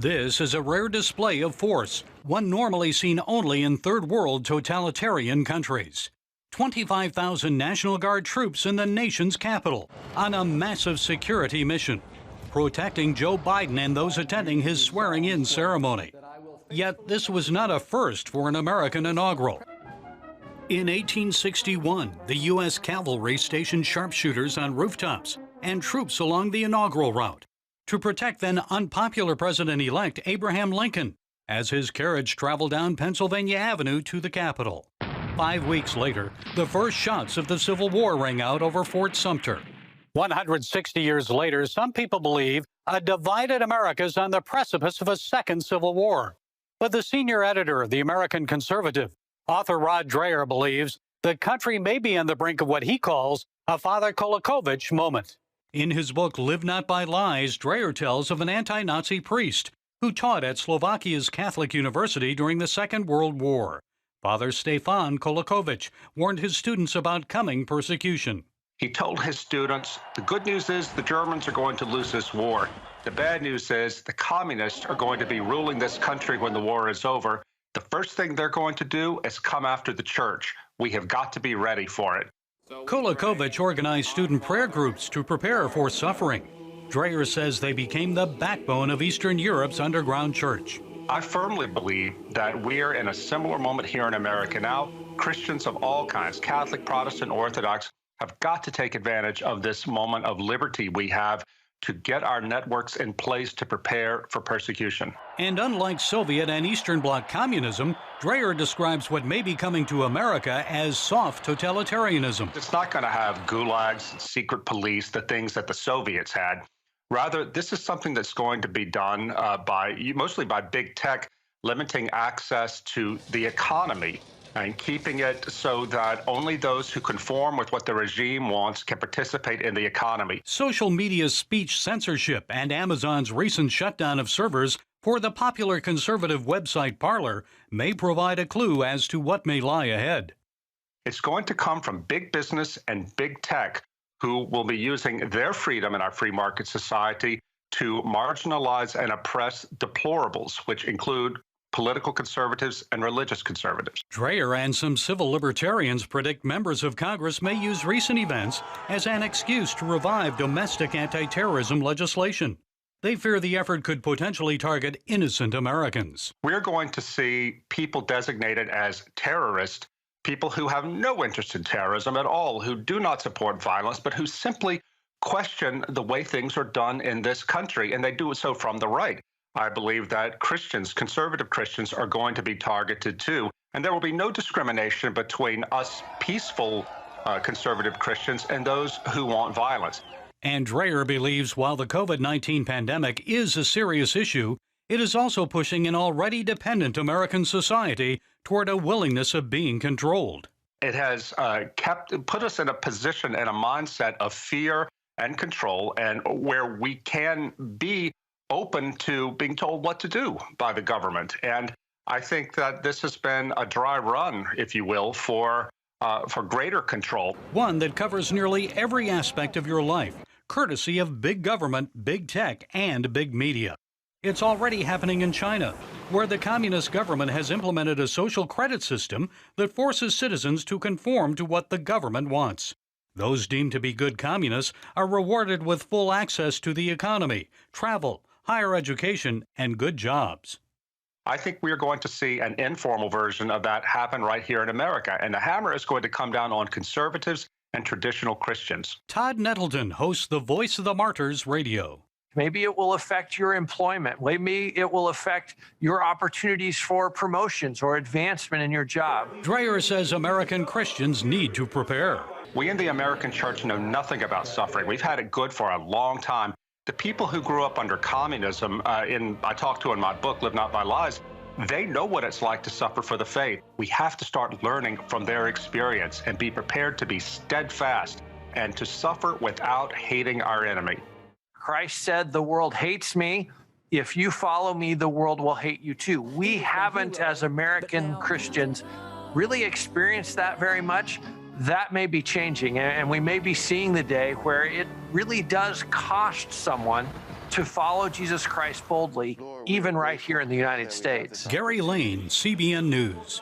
This is a rare display of force, one normally seen only in third world totalitarian countries. 25,000 National Guard troops in the nation's capital on a massive security mission, protecting Joe Biden and those attending his swearing-in ceremony. Yet this was not a first for an American inaugural. In 1861, the U.S. cavalry stationed sharpshooters on rooftops and troops along the inaugural route to protect then unpopular President-elect Abraham Lincoln as his carriage traveled down Pennsylvania Avenue to the Capitol. 5 weeks later, the first shots of the Civil War rang out over Fort Sumter. 160 years later, some people believe a divided America is on the precipice of a second Civil War. But the senior editor of the American Conservative, author Rod Dreher, believes the country may be on the brink of what he calls a Father Kolakovich moment. In his book, Live Not by Lies, Dreher tells of an anti-Nazi priest who taught at Slovakia's Catholic University during the Second World War. Father Stefan Kolakovich warned his students about coming persecution. He told his students, the good news is the Germans are going to lose this war. The bad news is the communists are going to be ruling this country when the war is over. The first thing they're going to do is come after the church. We have got to be ready for it. Kolakovich organized student prayer groups to prepare for suffering. Dreher says they became the backbone of Eastern Europe's underground church. I firmly believe that we're in a similar moment here in America now. Christians of all kinds, Catholic, Protestant, Orthodox, have got to take advantage of this moment of liberty we have to get our networks in place to prepare for persecution. And unlike Soviet and Eastern Bloc communism, Dreher describes what may be coming to America as soft totalitarianism. It's not going to have gulags, secret police, the things that the Soviets had. Rather, this is something that's going to be done mostly by big tech, limiting access to the economy and keeping it so that only those who conform with what the regime wants can participate in the economy. Social media speech censorship and Amazon's recent shutdown of servers for the popular conservative website Parler may provide a clue as to what may lie ahead. It's going to come from big business and big tech who will be using their freedom in our free market society to marginalize and oppress deplorables, which include political conservatives and religious conservatives. Dreher and some civil libertarians predict members of Congress may use recent events as an excuse to revive domestic anti-terrorism legislation. They fear the effort could potentially target innocent Americans. We're going to see people designated as terrorists, people who have no interest in terrorism at all, who do not support violence, but who simply question the way things are done in this country, and they do so from the right. I believe that Christians, conservative Christians, are going to be targeted too. And there will be no discrimination between us peaceful conservative Christians and those who want violence. And Dreher believes while the COVID-19 pandemic is a serious issue, it is also pushing an already dependent American society toward a willingness of being controlled. It has put us in a position and a mindset of fear and control, and where we can be open to being told what to do by the government. And I think that this has been a dry run, if you will, for greater control. One that covers nearly every aspect of your life, courtesy of big government, big tech, and big media. It's already happening in China, where the communist government has implemented a social credit system that forces citizens to conform to what the government wants. Those deemed to be good communists are rewarded with full access to the economy, travel, higher education, and good jobs. I think we are going to see an informal version of that happen right here in America, and the hammer is going to come down on conservatives and traditional Christians. Todd Nettleton hosts the Voice of the Martyrs radio. Maybe it will affect your employment. Maybe it will affect your opportunities for promotions or advancement in your job. Dreher says American Christians need to prepare. We in the American church know nothing about suffering. We've had it good for a long time. The people who grew up under communism, I talk to in my book, Live Not by Lies, they know what it's like to suffer for the faith. We have to start learning from their experience and be prepared to be steadfast and to suffer without hating our enemy. Christ said, the world hates me. If you follow me, the world will hate you too. We haven't, as American Christians, really experienced that very much. That may be changing, and we may be seeing the day where it really does cost someone to follow Jesus Christ boldly, even right here in the United States. Gary Lane, CBN News.